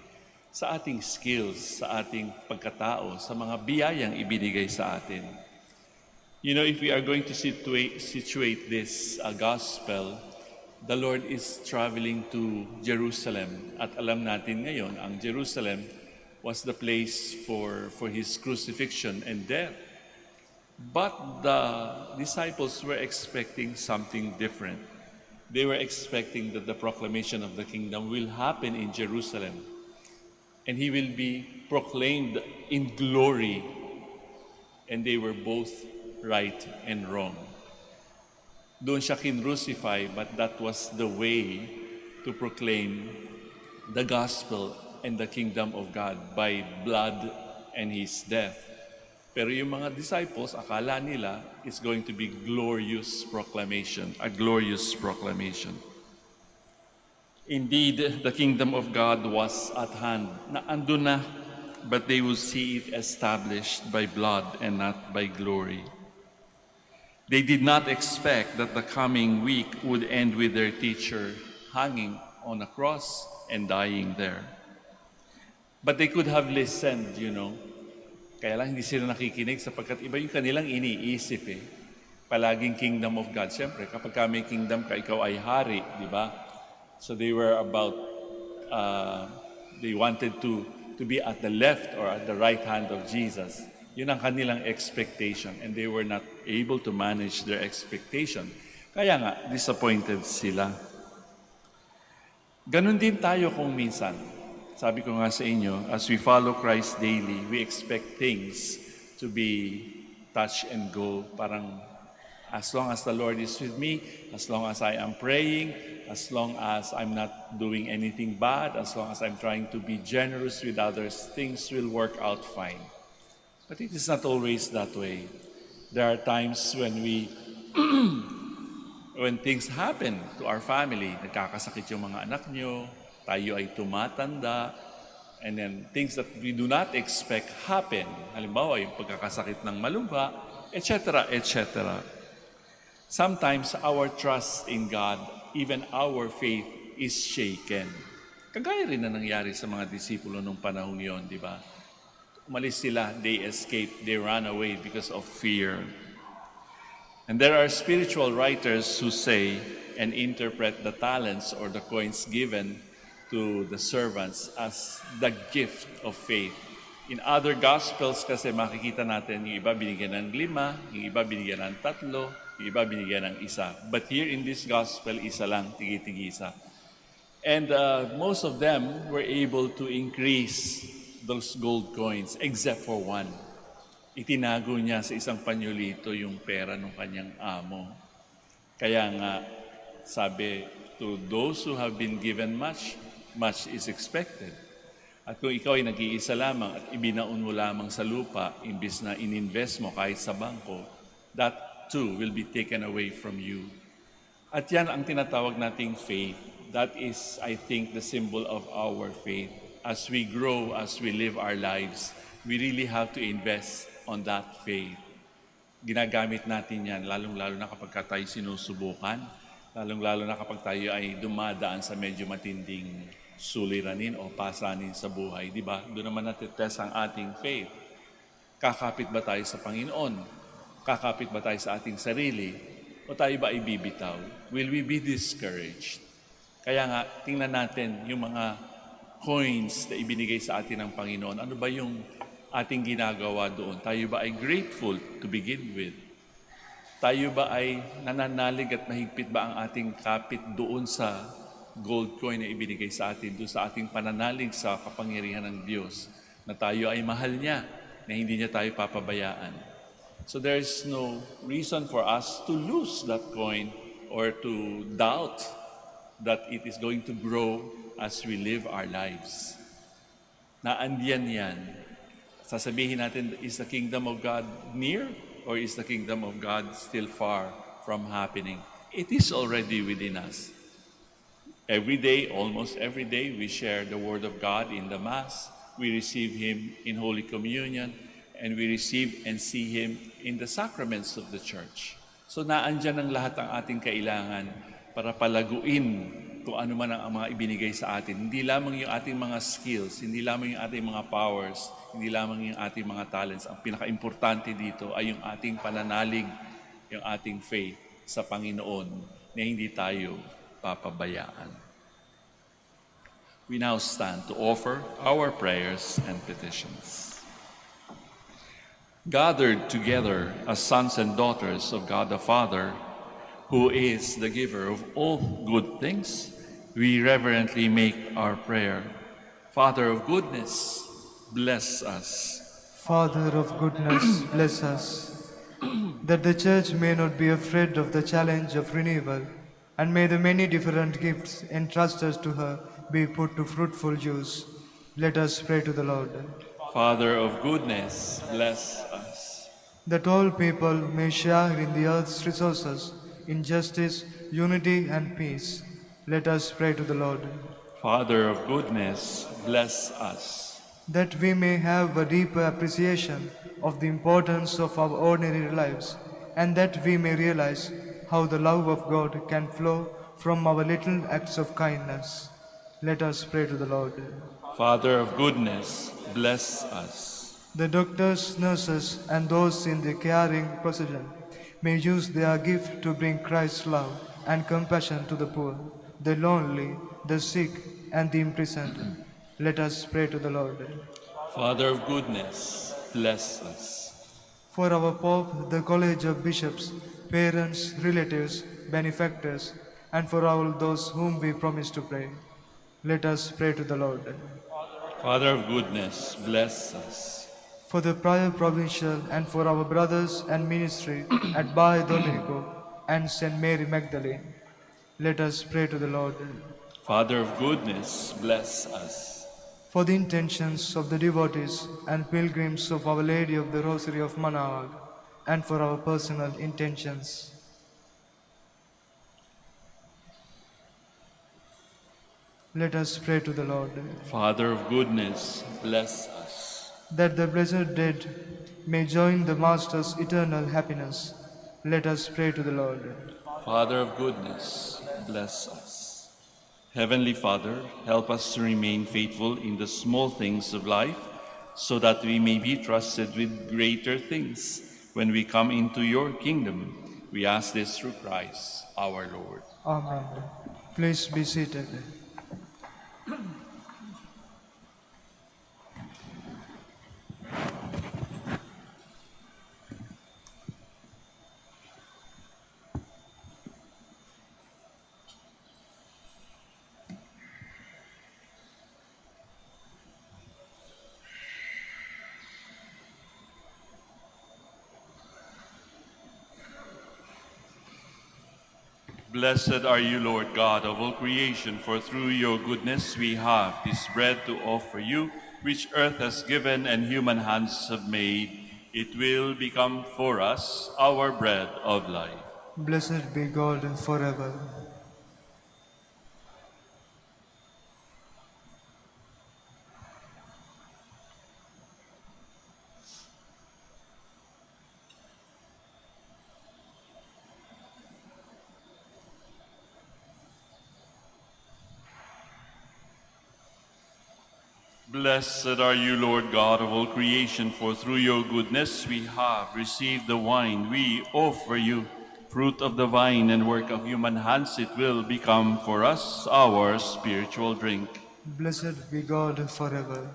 sa ating skills, sa ating pagkatao, sa mga biyayang ibinigay sa atin. If we are going to situate this gospel, the Lord is traveling to Jerusalem. At alam natin ngayon, ang Jerusalem was the place for His crucifixion and death. But the disciples were expecting something different. They were expecting that the proclamation of the kingdom will happen in Jerusalem. And He will be proclaimed in glory. And they were both right and wrong. Doon siya kinrucify, but that was the way to proclaim the gospel and the kingdom of God by blood and His death. Pero yung mga disciples, akala nila it's going to be glorious proclamation, a glorious proclamation. Indeed, the kingdom of God was at hand. Naandun na, but they will see it established by blood and not by glory. They did not expect that the coming week would end with their teacher hanging on a cross and dying there. But they could have listened, you know. Kaya lang hindi sila nakikinig sapagkat iba yung kanilang iniisip eh. Palaging kingdom of God. Siyempre, kapag ka may kingdom ka, ikaw ay hari, di ba? So they were about, they wanted to be at the left or at the right hand of Jesus. Yun ang kanilang expectation and they were not able to manage their expectation. Kaya nga, disappointed sila. Ganon din tayo kung minsan. Sabi ko nga sa inyo, as we follow Christ daily, we expect things to be touch and go. Parang as long as the Lord is with me, as long as I am praying, as long as I'm not doing anything bad, as long as I'm trying to be generous with others, things will work out fine. But it is not always that way. There are times when when things happen to our family, nagkakasakit yung mga anak nyo, tayo ay tumatanda, and then things that we do not expect happen. Halimbawa, yung pagkakasakit ng malubha, etc., etc. Sometimes our trust in God, even our faith, is shaken. Kagaya rin na nangyari sa mga disipulo nung panahon yon, di ba? Umalis sila, they escaped, they ran away because of fear. And there are spiritual writers who say and interpret the talents or the coins given to the servants as the gift of faith. In other Gospels kasi makikita natin yung iba binigyan ng 5, yung iba binigyan ng 3, yung iba binigyan ng 1. But here in this Gospel, isa lang, tigi-tig-isa. And most of them were able to increase those gold coins except for one. Itinago niya sa isang panyolito yung pera ng kanyang amo. Kaya nga, sabi, to those who have been given much, much is expected. At kung ikaw ay nag-iisa lamang at ibinaon mo lamang sa lupa, imbis na ininvest mo kahit sa bangko, that too will be taken away from you. At yan ang tinatawag nating faith. That is, I think, the symbol of our faith. As we grow, as we live our lives, we really have to invest on that faith. Ginagamit natin yan, lalong-lalo na kapag tayo sinusubukan, lalong-lalo na kapag tayo ay dumadaan sa medyo matinding suliranin o pasanin sa buhay. Di ba? Doon naman natitest ang ating faith. Kakapit ba tayo sa Panginoon? Kakapit ba tayo sa ating sarili? O tayo ba ay bibitaw? Will we be discouraged? Kaya nga, tingnan natin yung mga coins na ibinigay sa atin ng Panginoon. Ano ba yung ating ginagawa doon? Tayo ba ay grateful to begin with? Tayo ba ay nananalig at mahigpit ba ang ating kapit doon sa gold coin na ibinigay sa atin, doon sa ating pananalig sa kapangyarihan ng Diyos, na tayo ay mahal niya, na hindi niya tayo papabayaan. So there is no reason for us to lose that coin or to doubt that it is going to grow as we live our lives. Naandiyan yan. Sasabihin natin, is the kingdom of God near or is the kingdom of God still far from happening? It is already within us. Every day, almost every day, we share the Word of God in the Mass. We receive Him in Holy Communion, and we receive and see Him in the sacraments of the Church. So naandyan ang lahat ng ating kailangan para palaguin kung ano man ang mga ibinigay sa atin. Hindi lamang yung ating mga skills, hindi lamang yung ating mga powers, hindi lamang yung ating mga talents. Ang pinaka-importante dito ay yung ating pananalig, yung ating faith sa Panginoon na hindi tayo papabayaan. We now stand to offer our prayers and petitions. Gathered together as sons and daughters of God the Father, who is the giver of all good things, we reverently make our prayer. Father of goodness, bless us. Father of goodness, bless us, that the Church may not be afraid of the challenge of renewal, and may the many different gifts entrusted to her be put to fruitful use. Let us pray to the Lord. Father of goodness, bless us. That all people may share in the earth's resources in justice, unity, and peace. Let us pray to the Lord. Father of goodness, bless us. That we may have a deeper appreciation of the importance of our ordinary lives, and that we may realize how the love of God can flow from our little acts of kindness. Let us pray to the Lord. Father of goodness, bless us. The doctors, nurses, and those in the caring procession may use their gift to bring Christ's love and compassion to the poor, the lonely, the sick, and the imprisoned. Let us pray to the Lord. Father of goodness, bless us. For our Pope, the College of Bishops, parents, relatives, benefactors, and for all those whom we promise to pray, let us pray to the Lord. Father of goodness, bless us. For the Prior Provincial and for our brothers and ministry at Bai Domenico and St. Mary Magdalene, let us pray to the Lord. Father of goodness, bless us. For the intentions of the devotees and pilgrims of Our Lady of the Rosary of Manaoag, and for our personal intentions. Let us pray to the Lord. Father of goodness, bless us. That the blessed dead may join the Master's eternal happiness, let us pray to the Lord. Father of goodness, bless us. Heavenly Father, help us to remain faithful in the small things of life, so that we may be trusted with greater things when we come into your kingdom. We ask this through Christ our Lord. Amen. Please be seated. Blessed are you, Lord God of all creation, for through your goodness we have this bread to offer you, which earth has given and human hands have made. It will become for us our bread of life. Blessed be God forever. Blessed are you, Lord God of all creation, for through your goodness we have received the wine we offer you. Fruit of the vine and work of human hands, it will become for us our spiritual drink. Blessed be God forever.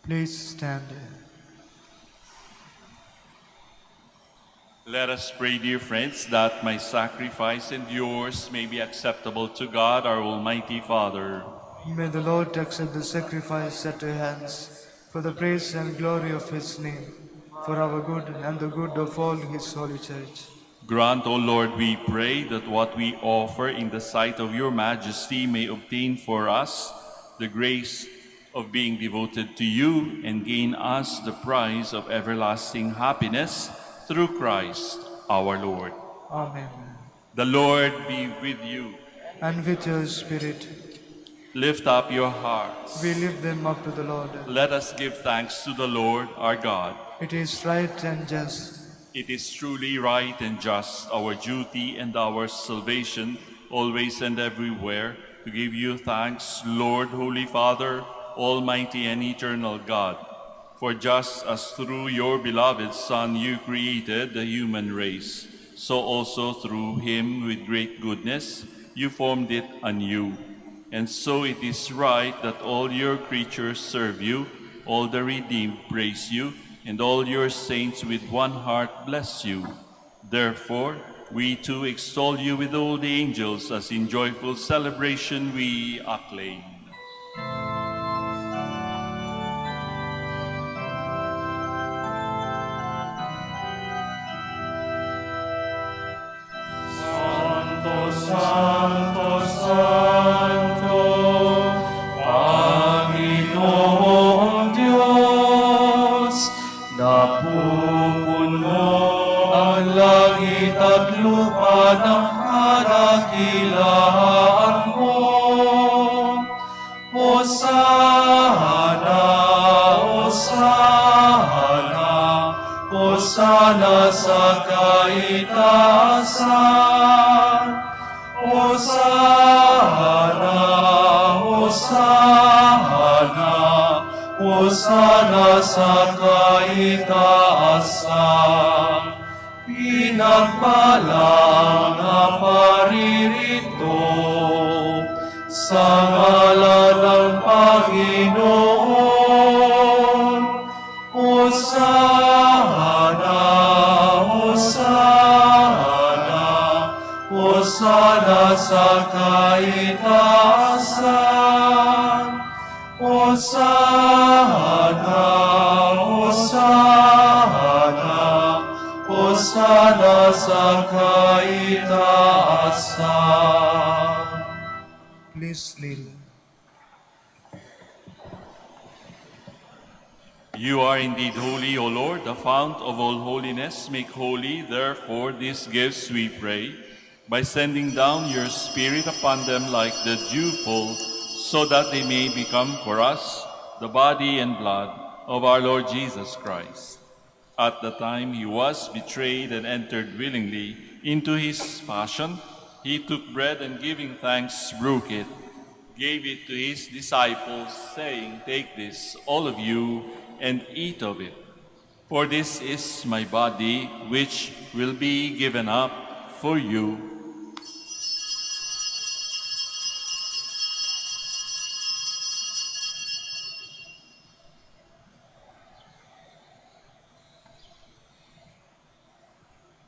Please stand. Let us pray, dear friends, that my sacrifice and yours may be acceptable to God, our Almighty Father. May the Lord accept the sacrifice at your hands, for the praise and glory of his name, for our good and the good of all his holy church. Grant, O Lord, we pray, that what we offer in the sight of your majesty may obtain for us the grace of being devoted to you and gain us the prize of everlasting happiness through Christ our Lord. Amen. The Lord be with you. And with your spirit, Lift up your hearts. we lift them up to the Lord. Let us give thanks to the Lord our God. It is right and just. It is truly right and just, our duty and our salvation, always and everywhere, to give you thanks, Lord, Holy Father, Almighty and eternal God. For just as through your beloved Son you created the human race, so also through him with great goodness you formed it anew. And so it is right that all your creatures serve you, all the redeemed praise you, and all your saints with one heart bless you. Therefore, we too extol you with all the angels, as in joyful celebration we acclaim. Hosanna, Hosana sa kaitaasan. Hosana, Hosana, Hosana sa kaitaasan. Pinagpalang na paririto sa ngalan ng Panginoon. Hosana, Hosana, Hosana sa kaitaasan. Hosana, Hosana, Hosana sa kaitaasan. Please kneel. You are indeed holy, O Lord, the fount of all holiness. Make holy, therefore, these gifts, we pray, by sending down your Spirit upon them like the dewfall, so that they may become for us the body and blood of our Lord Jesus Christ. At the time he was betrayed and entered willingly into his passion, he took bread and giving thanks, broke it, gave it to his disciples, saying, "Take this, all of you, and eat of it. For this is my body, which will be given up for you."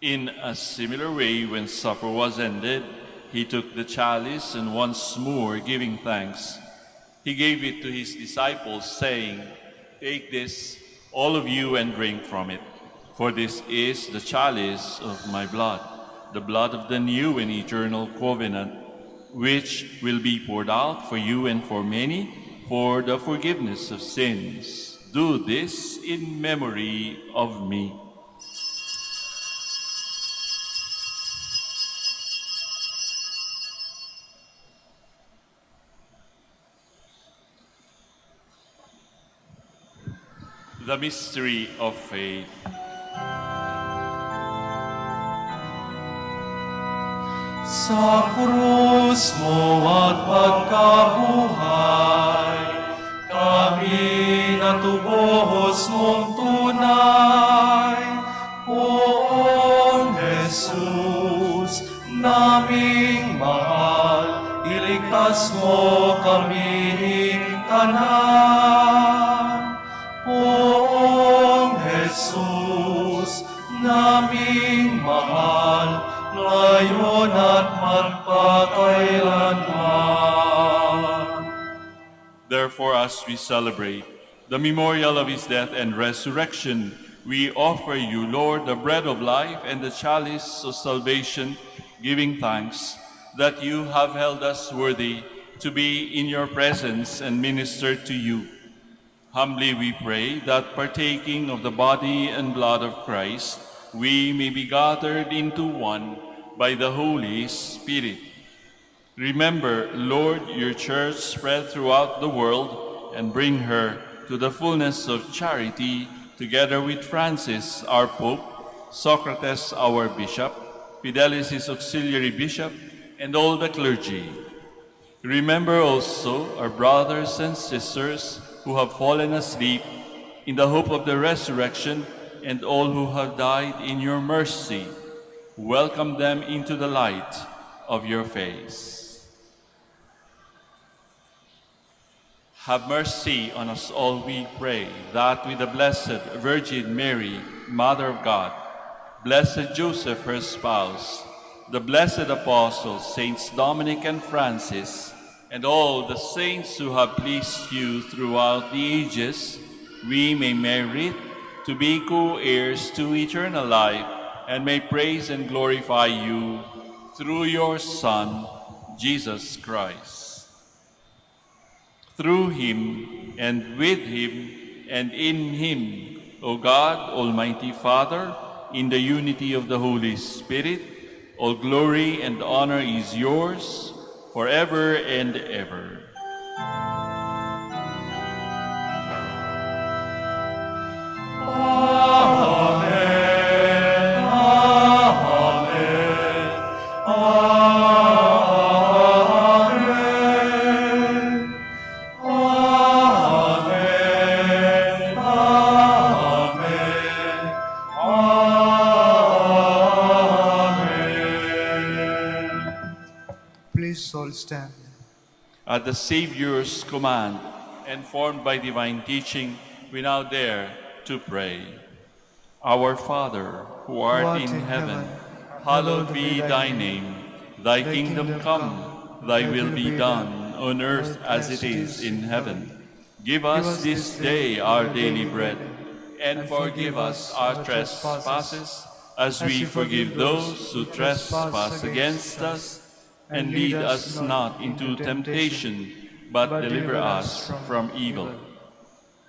In a similar way, when supper was ended, he took the chalice and once more giving thanks, he gave it to his disciples, saying, "Take this, all of you, and drink from it. For this is the chalice of my blood, the blood of the new and eternal covenant, which will be poured out for you and for many for the forgiveness of sins. Do this in memory of me." The mystery of faith. Sa krus mo at pagkabuhay, kami natubuhos mong tunay. Poong Jesus, naming mahal, iligtas mo kaming tanan. Poong Jesus, naming mahal, ngayon at magpakailanman. Therefore, as we celebrate the memorial of his death and resurrection, we offer you, Lord, the bread of life and the chalice of salvation, giving thanks that you have held us worthy to be in your presence and minister to you. Humbly we pray that partaking of the body and blood of Christ, we may be gathered into one by the Holy Spirit. Remember, Lord, your church spread throughout the world and bring her to the fullness of charity, together with Francis, our Pope, Socrates, our Bishop, Fidelis, his auxiliary bishop, and all the clergy. Remember also our brothers and sisters who have fallen asleep in the hope of the resurrection, and all who have died in your mercy. Welcome them into the light of your face. Have mercy on us all, we pray, that with the Blessed Virgin Mary, Mother of God, Blessed Joseph, her spouse, the blessed apostles, Saints Dominic and Francis, and all the saints who have pleased you throughout the ages, we may merit to be co-heirs to eternal life, and may praise and glorify you through your Son, Jesus Christ. Through him, and with him, and in him, O God, Almighty Father, in the unity of the Holy Spirit, all glory and honor is yours, forever and ever. Amen. At the Savior's command and formed by divine teaching, we now dare to pray. Our Father, who art in heaven, hallowed be thy name. Thy kingdom come, thy will be done on earth as it is in heaven. Give us this day our daily bread, and forgive us our trespasses, as we forgive those who trespass against us. And lead us not into temptation, but deliver us from evil.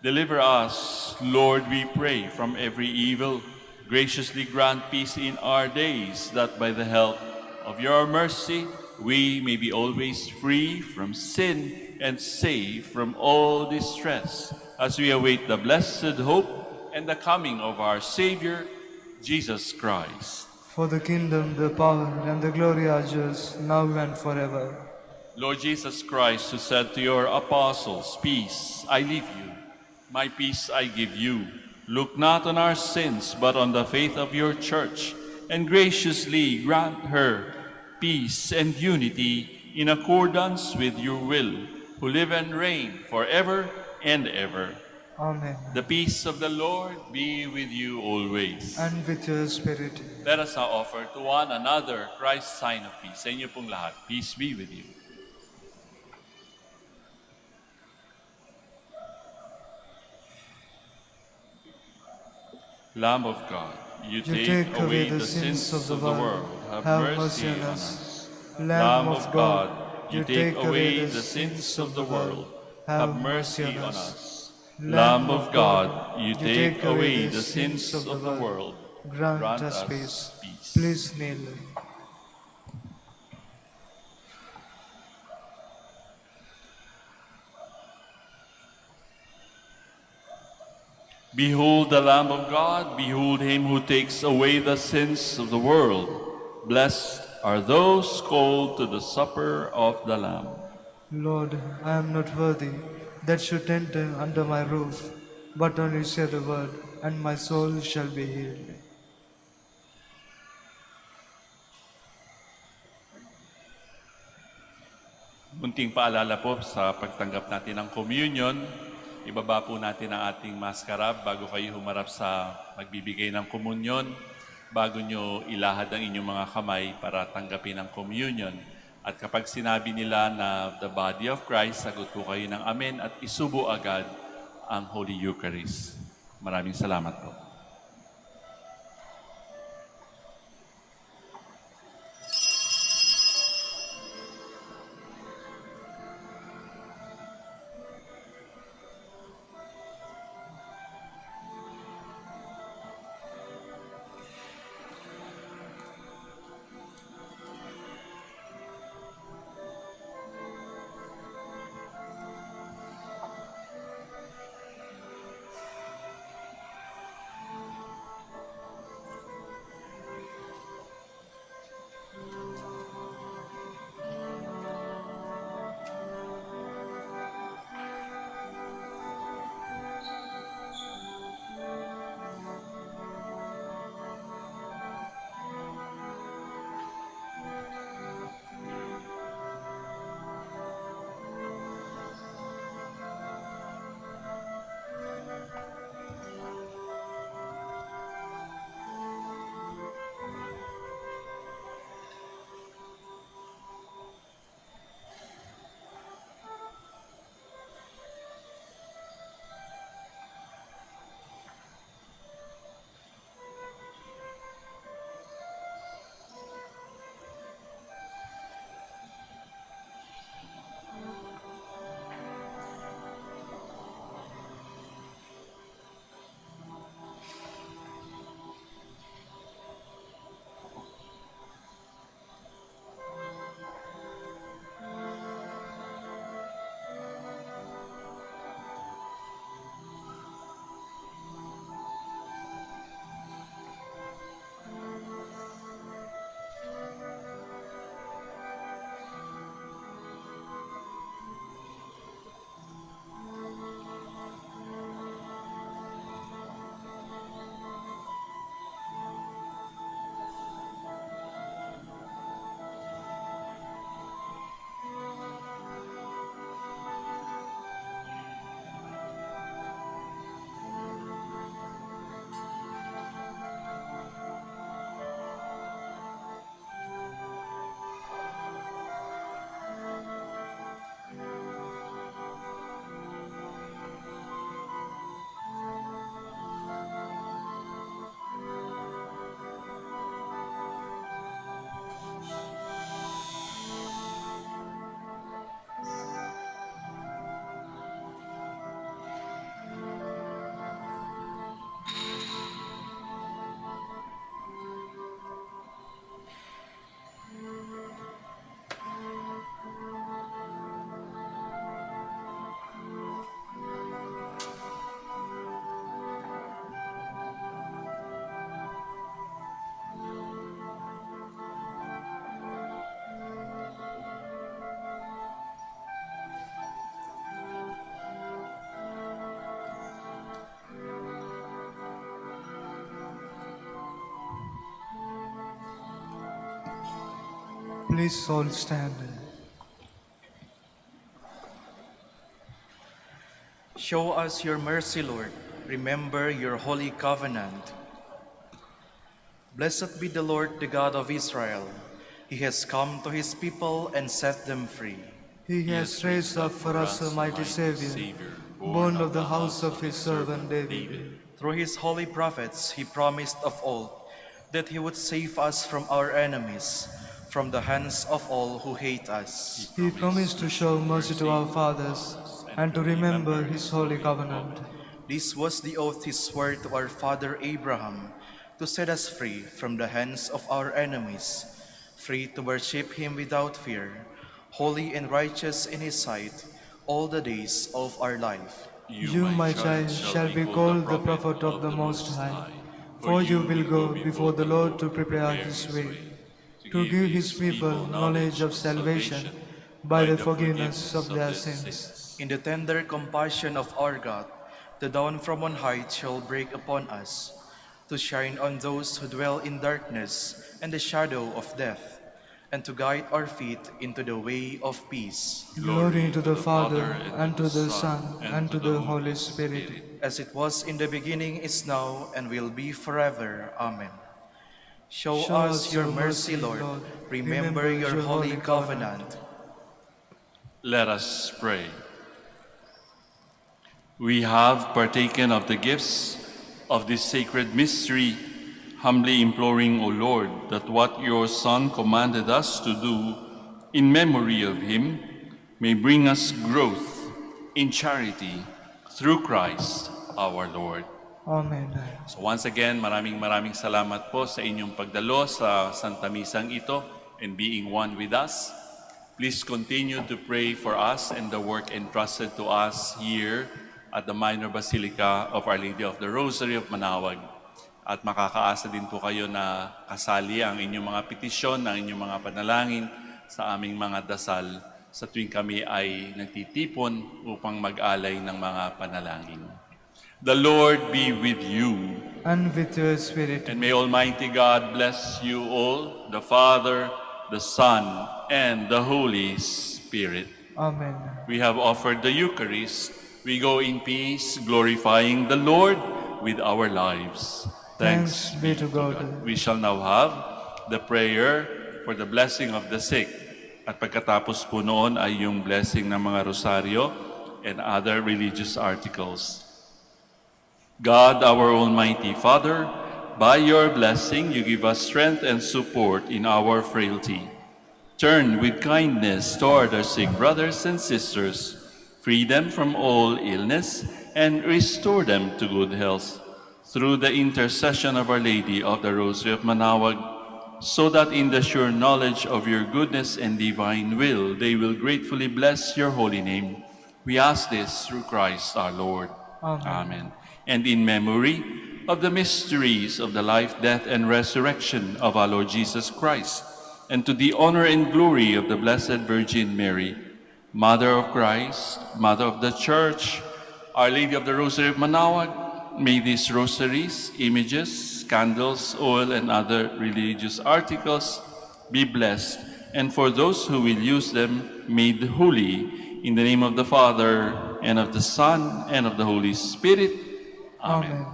Deliver us, Lord, we pray, from every evil. Graciously grant peace in our days, that by the help of your mercy we may be always free from sin and safe from all distress, as we await the blessed hope and the coming of our Savior, Jesus Christ. For the kingdom, the power, and the glory are yours, now and forever. Lord Jesus Christ, who said to your apostles, "Peace I leave you, my peace I give you," look not on our sins, but on the faith of your church, and graciously grant her peace and unity in accordance with your will, who live and reign forever and ever. Amen. The peace of the Lord be with you always. And with your spirit. Let us now offer to one another Christ's sign of peace. Sa inyo pong lahat, peace be with you. Lamb of God, you take away the sins of the world. Have mercy on us. Lamb of God, you take away the sins of the world. Have mercy on us. Lamb of God, you take away the sins of the world. Grant us peace. Please kneel. Behold the Lamb of God, behold him who takes away the sins of the world. Blessed are those called to the supper of the Lamb. Lord, I am not worthy that should enter under my roof, but only say the word, and my soul shall be healed. Munting paalala po sa pagtanggap natin ng communion. Ibaba po natin ang ating maskarab bago kayo humarap sa magbibigay ng komunyon, bago nyo ilahad ang inyong mga kamay para tanggapin ang communion. At kapag sinabi nila na the body of Christ, sagot po kayo ng amen at isubo agad ang Holy Eucharist. Maraming salamat po. Please all stand. Show us your mercy, Lord. Remember your holy covenant. Blessed be the Lord, the God of Israel. He has come to his people and set them free. He has raised up for us a mighty Savior, born of the house of his servant David. Through his holy prophets, he promised of old that he would save us from our enemies, from the hands of all who hate us. He promised to show mercy to our fathers and to remember his holy covenant. This was the oath he swore to our father Abraham, to set us free from the hands of our enemies, free to worship him without fear, holy and righteous in his sight, all the days of our life. You, my child, shall be called the prophet of the Most High, for you will go before the Lord to prepare his way, to give his people knowledge of salvation by the forgiveness of their sins. In the tender compassion of our God, the dawn from on high shall break upon us, to shine on those who dwell in darkness and the shadow of death, and to guide our feet into the way of peace. Glory to the Father, and to the Son, and to the Holy Spirit. As it was in the beginning, is now, and will be forever. Amen. Show us your mercy, Lord. Remember your holy covenant. Let us pray. We have partaken of the gifts of this sacred mystery, humbly imploring, O Lord, that what your Son commanded us to do in memory of him may bring us growth in charity through Christ our Lord. Amen. So once again, maraming salamat po sa inyong pagdalo sa Santa Misang ito and being one with us. Please continue to pray for us and the work entrusted to us here at the Minor Basilica of Our Lady of the Rosary of Manaoag. At makakaasa din po kayo na kasali ang inyong mga petisyon, ang inyong mga panalangin sa aming mga dasal sa tuwing kami ay nagtitipon upang mag-alay ng mga panalangin. The Lord be with you. And with your spirit. And may Almighty God bless you all, the Father, the Son, and the Holy Spirit. Amen. We have offered the Eucharist. We go in peace, glorifying the Lord with our lives. Thanks be to God. We shall now have the prayer for the blessing of the sick. At pagkatapos po noon ay yung blessing ng mga rosaryo and other religious articles. God, our Almighty Father, by your blessing you give us strength and support in our frailty. Turn with kindness toward our sick brothers and sisters, free them from all illness, and restore them to good health. Through the intercession of Our Lady of the Rosary of Manaoag, so that in the sure knowledge of your goodness and divine will, they will gratefully bless your holy name. We ask this through Christ our Lord. Amen. Amen. And in memory of the mysteries of the life, death, and resurrection of our Lord Jesus Christ, and to the honor and glory of the Blessed Virgin Mary, Mother of Christ, Mother of the Church, Our Lady of the Rosary of Manaoag, may these rosaries, images, candles, oil, and other religious articles be blessed, and for those who will use them, made holy, in the name of the Father, and of the Son, and of the Holy Spirit. Amen. Amen.